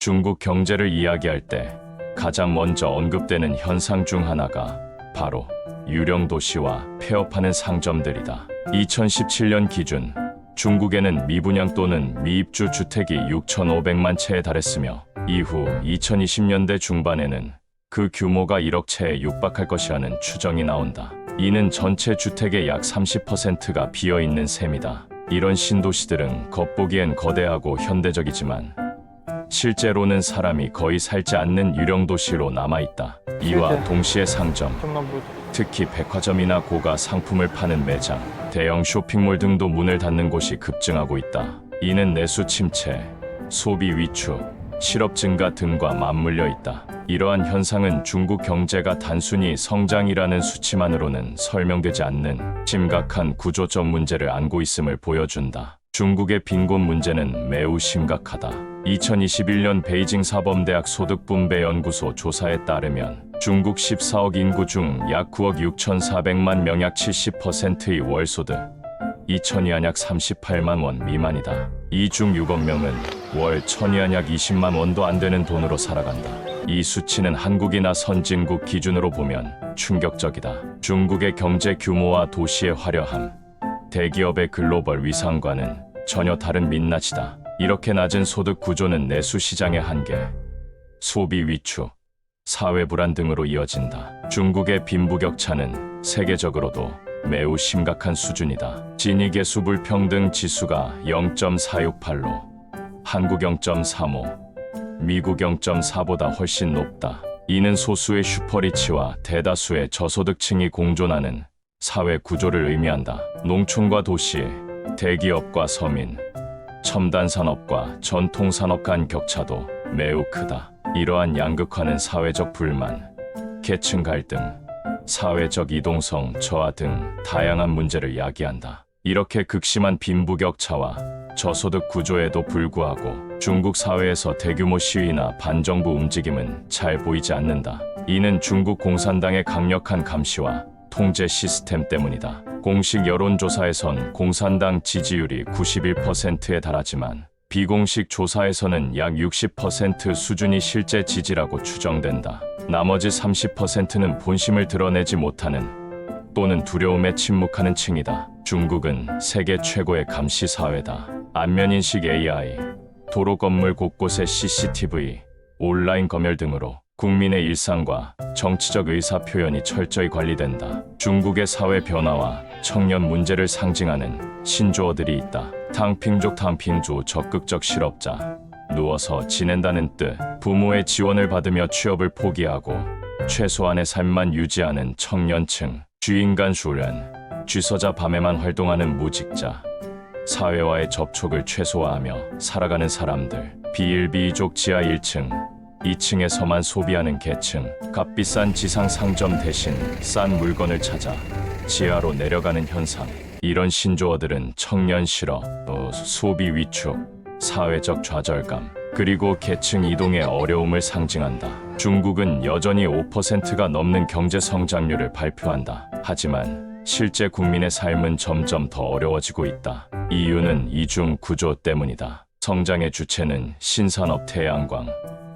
중국 경제를 이야기할 때 가장 먼저 언급되는 현상 중 하나가 바로 유령 도시와 폐업하는 상점들이다. 2017년 기준 중국에는 미분양 또는 미입주 주택이 6,500만 채에 달했으며 이후 2020년대 중반에는 그 규모가 1억 채에 육박할 것이라는 추정이 나온다. 이는 전체 주택의 약 30%가 비어있는 셈이다. 이런 신도시들은 겉보기엔 거대하고 현대적이지만 실제로는 사람이 거의 살지 않는 유령 도시로 남아있다. 이와 동시에 상점, 특히 백화점이나 고가 상품을 파는 매장, 대형 쇼핑몰 등도 문을 닫는 곳이 급증하고 있다. 이는 내수 침체, 소비 위축, 실업 증가 등과 맞물려 있다. 이러한 현상은 중국 경제가 단순히 성장이라는 수치만으로는 설명되지 않는 심각한 구조적 문제를 안고 있음을 보여준다. 중국의 빈곤 문제는 매우 심각하다. 2021년 베이징 사범대학 소득분배연구소 조사에 따르면 중국 14억 인구 중 약 9억 6,400만 명 약 70%의 월소득 2,000위안 약 38만 원 미만이다. 이 중 6억 명은 월 1,000위안 약 20만 원도 안 되는 돈으로 살아간다. 이 수치는 한국이나 선진국 기준으로 보면 충격적이다. 중국의 경제 규모와 도시의 화려함, 대기업의 글로벌 위상과는 전혀 다른 민낯이다. 이렇게 낮은 소득 구조는 내수 시장의 한계, 소비 위축, 사회 불안 등으로 이어진다. 중국의 빈부격차는 세계적으로도 매우 심각한 수준이다. 지니계수 불평등 지수가 0.468로 한국 0.35, 미국 0.4보다 훨씬 높다. 이는 소수의 슈퍼리치와 대다수의 저소득층이 공존하는 사회 구조를 의미한다. 농촌과 도시, 대기업과 서민, 첨단 산업과 전통 산업 간 격차도 매우 크다. 이러한 양극화는 사회적 불만, 계층 갈등, 사회적 이동성 저하 등 다양한 문제를 야기한다. 이렇게 극심한 빈부격차와 저소득 구조에도 불구하고 중국 사회에서 대규모 시위나 반정부 움직임은 잘 보이지 않는다. 이는 중국 공산당의 강력한 감시와 통제 시스템 때문이다. 공식 여론조사에선 공산당 지지율이 91%에 달하지만 비공식 조사에서는 약 60% 수준이 실제 지지라고 추정된다. 나머지 30%는 본심을 드러내지 못하는 또는 두려움에 침묵하는 층이다. 중국은 세계 최고의 감시 사회다. 안면인식 AI, 도로 건물 곳곳의 CCTV, 온라인 검열 등으로 국민의 일상과 정치적 의사 표현이 철저히 관리된다. 중국의 사회 변화와 청년 문제를 상징하는 신조어들이 있다. 탕핑족 탕핑주 적극적 실업자, 누워서 지낸다는 뜻, 부모의 지원을 받으며 취업을 포기하고 최소한의 삶만 유지하는 청년층, 쥐인간 슈련, 쥐서자 밤에만 활동하는 무직자, 사회와의 접촉을 최소화하며 살아가는 사람들, 비일비이족 지하 1층, 2층에서만 소비하는 계층, 값비싼 지상 상점 대신 싼 물건을 찾아 지하로 내려가는 현상. 이런 신조어들은 청년 실업, 소비 위축, 사회적 좌절감, 그리고 계층 이동의 어려움을 상징한다. 중국은 여전히 5%가 넘는 경제 성장률을 발표한다. 하지만 실제 국민의 삶은 점점 더 어려워지고 있다. 이유는 이중 구조 때문이다. 성장의 주체는 신산업 태양광,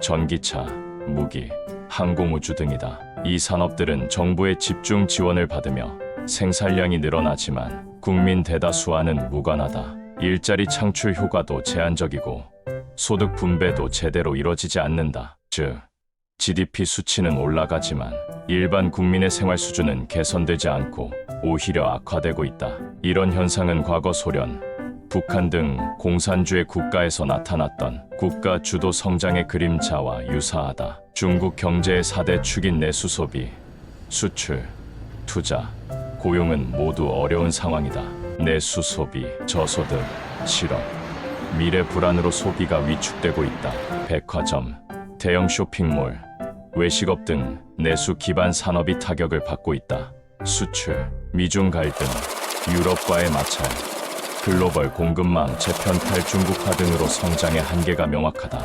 전기차, 무기, 항공우주 등이다. 이 산업들은 정부의 집중 지원을 받으며 생산량이 늘어나지만 국민 대다수와는 무관하다. 일자리 창출 효과도 제한적이고 소득 분배도 제대로 이뤄지지 않는다. 즉, GDP 수치는 올라가지만 일반 국민의 생활 수준은 개선되지 않고 오히려 악화되고 있다. 이런 현상은 과거 소련, 북한 등 공산주의 국가에서 나타났던 국가 주도 성장의 그림자와 유사하다. 중국 경제의 4대 축인 내수 소비, 수출, 투자, 고용은 모두 어려운 상황이다. 내수 소비, 저소득, 실업, 미래 불안으로 소비가 위축되고 있다. 백화점, 대형 쇼핑몰, 외식업 등 내수 기반 산업이 타격을 받고 있다. 수출, 미중 갈등, 유럽과의 마찰, 글로벌 공급망 재편탈 중국화 등으로 성장의 한계가 명확하다.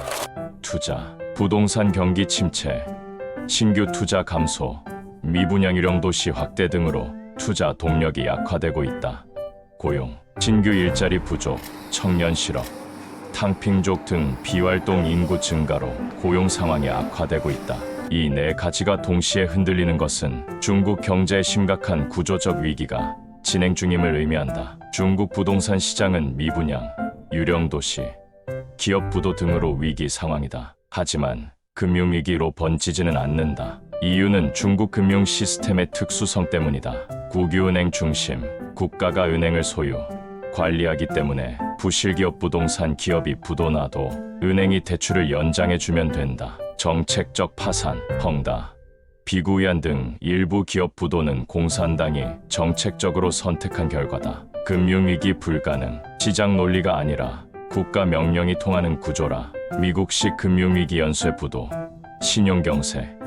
투자, 부동산 경기 침체, 신규 투자 감소, 미분양 유령 도시 확대 등으로 투자 동력이 약화되고 있다. 고용, 신규 일자리 부족, 청년 실업, 탕핑족 등 비활동 인구 증가로 고용 상황이 악화되고 있다. 이 네 가지가 동시에 흔들리는 것은 중국 경제의 심각한 구조적 위기가 진행 중임을 의미한다. 중국 부동산 시장은 미분양, 유령 도시, 기업 부도 등으로 위기 상황이다. 하지만 금융위기로 번지지는 않는다. 이유는 중국 금융 시스템의 특수성 때문이다. 국유은행 중심, 국가가 은행을 소유, 관리하기 때문에 부실기업 부동산 기업이 부도나도 은행이 대출을 연장해주면 된다. 정책적 파산, 헝다, 비구이안 등 일부 기업 부도는 공산당이 정책적으로 선택한 결과다. 금융위기 불가능, 시장 논리가 아니라 국가 명령이 통하는 구조라. 미국식 금융위기 연쇄 부도, 신용경색,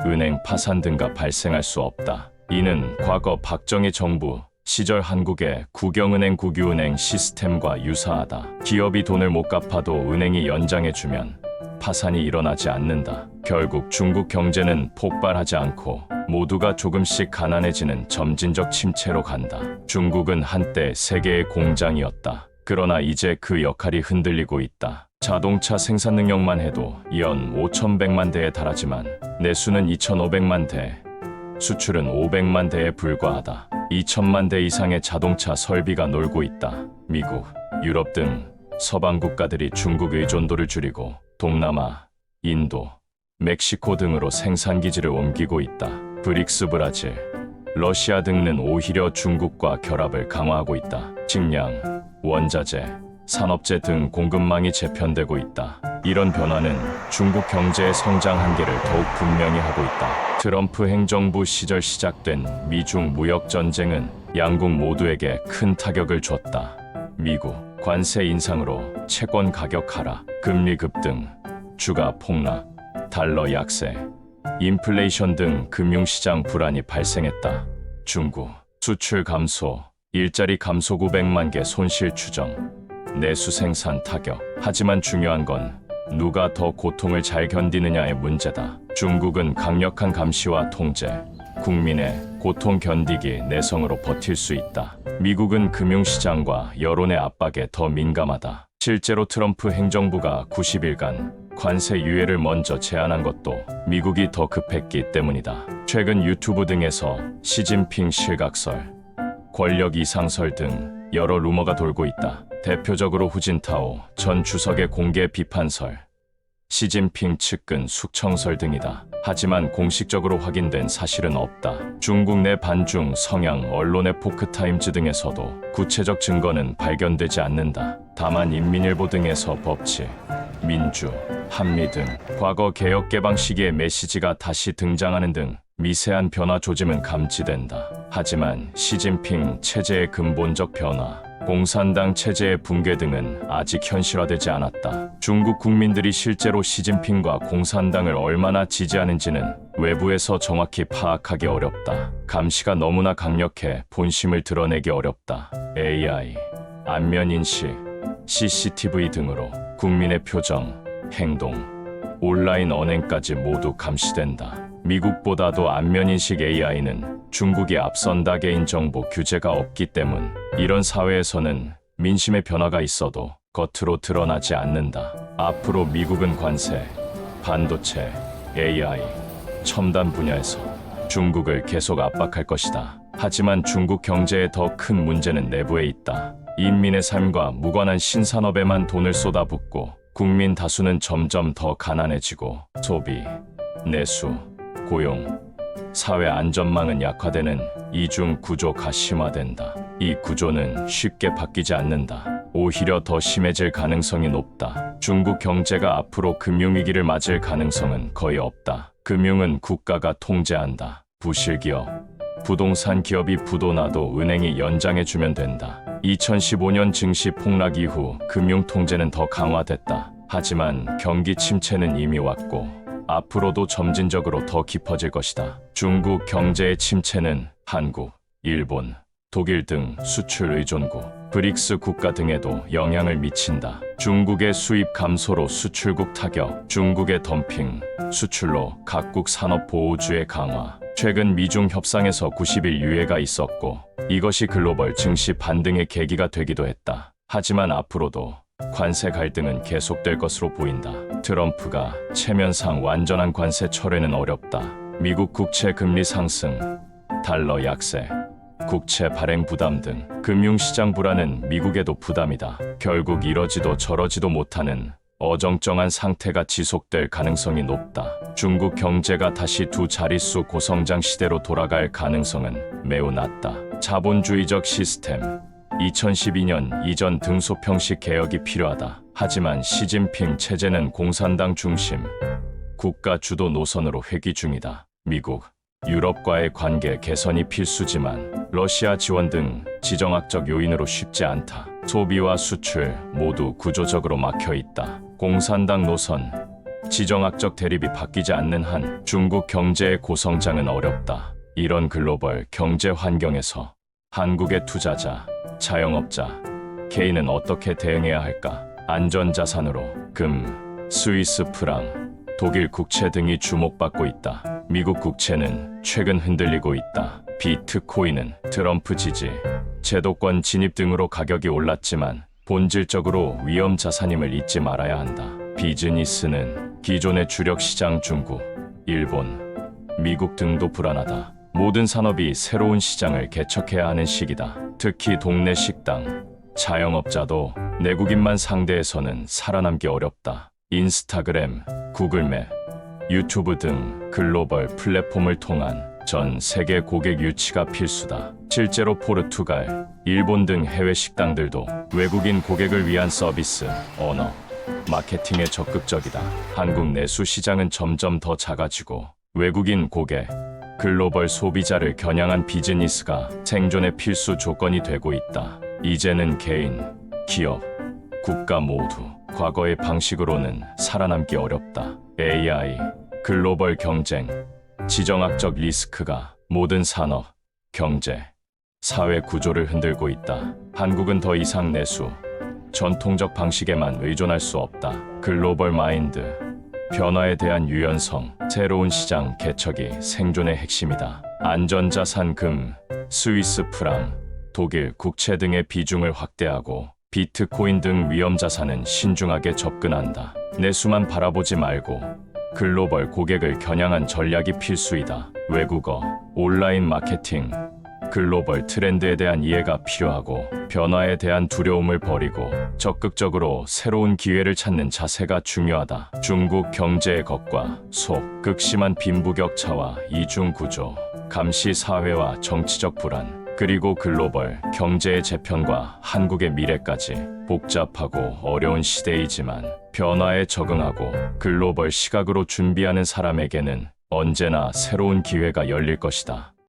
은행 파산 등가 발생할 수 없다. 이는 과거 박정희 정부 시절 한국의 국영은행 국유은행 시스템과 유사하다. 기업이 돈을 못 갚아도 은행이 연장해주면 파산이 일어나지 않는다. 결국 중국 경제는 폭발하지 않고 모두가 조금씩 가난해지는 점진적 침체로 간다. 중국은 한때 세계의 공장이었다. 그러나 이제 그 역할이 흔들리고 있다. 자동차 생산 능력만 해도 연 5,100만 대에 달하지만 내수는 2,500만 대, 수출은 500만 대에 불과하다. 2,000만 대 이상의 자동차 설비가 놀고 있다. 미국, 유럽 등 서방 국가들이 중국 의존도를 줄이고 동남아, 인도, 멕시코 등으로 생산기지를 옮기고 있다. 브릭스 브라질, 러시아 등은 오히려 중국과 결합을 강화하고 있다. 식량, 원자재, 산업재 등 공급망이 재편되고 있다. 이런 변화는 중국 경제의 성장 한계를 더욱 분명히 하고 있다. 트럼프 행정부 시절 시작된 미중 무역 전쟁은 양국 모두에게 큰 타격을 줬다. 미국 관세 인상으로 채권 가격 하락, 금리 급등, 주가 폭락, 달러 약세, 인플레이션 등 금융시장 불안이 발생했다. 중국 수출 감소, 일자리 감소 900만 개 손실 추정, 내수 생산 타격. 하지만 중요한 건 누가 더 고통을 잘 견디느냐의 문제다. 중국은 강력한 감시와 통제, 국민의 고통 견디기 내성으로 버틸 수 있다. 미국은 금융시장과 여론의 압박에 더 민감하다. 실제로 트럼프 행정부가 90일간 관세 유예를 먼저 제안한 것도 미국이 더 급했기 때문이다. 최근 유튜브 등에서 시진핑 실각설, 권력 이상설 등 여러 루머가 돌고 있다. 대표적으로 후진타오 전 주석의 공개 비판설, 시진핑 측근 숙청설 등이다. 하지만 공식적으로 확인된 사실은 없다. 중국 내 반중 성향 언론의 포크타임즈 등에서도 구체적 증거는 발견되지 않는다. 다만 인민일보 등에서 법치, 민주, 한미 등 과거 개혁 개방 시기의 메시지가 다시 등장하는 등 미세한 변화 조짐은 감지된다. 하지만 시진핑 체제의 근본적 변화, 공산당 체제의 붕괴 등은 아직 현실화되지 않았다. 중국 국민들이 실제로 시진핑과 공산당을 얼마나 지지하는지는 외부에서 정확히 파악하기 어렵다. 감시가 너무나 강력해 본심을 드러내기 어렵다. AI, 안면인식, CCTV 등으로 국민의 표정, 행동, 온라인 언행까지 모두 감시된다. 미국보다도 안면인식 AI는 중국이 앞선다. 개인정보 규제가 없기 때문 이런 사회에서는 민심의 변화가 있어도 겉으로 드러나지 않는다. 앞으로 미국은 관세, 반도체, AI, 첨단 분야에서 중국을 계속 압박할 것이다. 하지만 중국 경제의 더 큰 문제는 내부에 있다. 인민의 삶과 무관한 신산업에만 돈을 쏟아붓고 국민 다수는 점점 더 가난해지고 소비, 내수, 고용, 사회 안전망은 약화되는 이중 구조가 심화된다. 이 구조는 쉽게 바뀌지 않는다. 오히려 더 심해질 가능성이 높다. 중국 경제가 앞으로 금융위기를 맞을 가능성은 거의 없다. 금융은 국가가 통제한다. 부실기업, 부동산 기업이 부도나도 은행이 연장해주면 된다. 2015년 증시 폭락 이후 금융 통제는 더 강화됐다. 하지만 경기 침체는 이미 왔고 앞으로도 점진적으로 더 깊어질 것이다. 중국 경제의 침체는 한국, 일본, 독일 등 수출 의존국, 브릭스 국가 등에도 영향을 미친다. 중국의 수입 감소로 수출국 타격, 중국의 덤핑, 수출로 각국 산업 보호주의 강화. 최근 미중 협상에서 90일 유예가 있었고 이것이 글로벌 증시 반등의 계기가 되기도 했다. 하지만 앞으로도 관세 갈등은 계속될 것으로 보인다. 트럼프가 체면상 완전한 관세 철회는 어렵다. 미국 국채 금리 상승, 달러 약세, 국채 발행 부담 등 금융시장 불안은 미국에도 부담이다. 결국 이러지도 저러지도 못하는 어정쩡한 상태가 지속될 가능성이 높다. 중국 경제가 다시 두 자릿수 고성장 시대로 돌아갈 가능성은 매우 낮다. 자본주의적 시스템, 2012년 이전 등소평식 개혁이 필요하다. 하지만 시진핑 체제는 공산당 중심, 국가 주도 노선으로 회귀 중이다. 미국, 유럽과의 관계 개선이 필수지만 러시아 지원 등 지정학적 요인으로 쉽지 않다. 소비와 수출 모두 구조적으로 막혀 있다. 공산당 노선, 지정학적 대립이 바뀌지 않는 한 중국 경제의 고성장은 어렵다. 이런 글로벌 경제 환경에서 한국의 투자자, 자영업자, 개인은 어떻게 대응해야 할까? 안전자산으로 금, 스위스 프랑, 독일 국채 등이 주목받고 있다. 미국 국채는 최근 흔들리고 있다. 비트코인은 트럼프 지지, 제도권 진입 등으로 가격이 올랐지만 본질적으로 위험 자산임을 잊지 말아야 한다. 비즈니스는 기존의 주력 시장 중국, 일본, 미국 등도 불안하다. 모든 산업이 새로운 시장을 개척해야 하는 시기다. 특히 동네 식당, 자영업자도 내국인만 상대해서는 살아남기 어렵다. 인스타그램, 구글맵, 유튜브 등 글로벌 플랫폼을 통한 전 세계 고객 유치가 필수다. 실제로 포르투갈, 일본 등 해외 식당들도 외국인 고객을 위한 서비스, 언어, 마케팅에 적극적이다. 한국 내수 시장은 점점 더 작아지고 외국인 고객, 글로벌 소비자를 겨냥한 비즈니스가 생존의 필수 조건이 되고 있다. 이제는 개인, 기업, 국가 모두 과거의 방식으로는 살아남기 어렵다. AI, 글로벌 경쟁, 지정학적 리스크가 모든 산업, 경제, 사회 구조를 흔들고 있다. 한국은 더 이상 내수, 전통적 방식에만 의존할 수 없다. 글로벌 마인드, 변화에 대한 유연성, 새로운 시장 개척이 생존의 핵심이다. 안전자산 금, 스위스 프랑, 독일 국채 등의 비중을 확대하고 비트코인 등 위험자산은 신중하게 접근한다. 내수만 바라보지 말고 글로벌 고객을 겨냥한 전략이 필수이다. 외국어, 온라인 마케팅, 글로벌 트렌드에 대한 이해가 필요하고 변화에 대한 두려움을 버리고 적극적으로 새로운 기회를 찾는 자세가 중요하다. 중국 경제의 겉과 속, 극심한 빈부격차와 이중구조, 감시 사회와 정치적 불안, 그리고 글로벌 경제의 재편과 한국의 미래까지 복잡하고 어려운 시대이지만 변화에 적응하고 글로벌 시각으로 준비하는 사람에게는 언제나 새로운 기회가 열릴 것이다.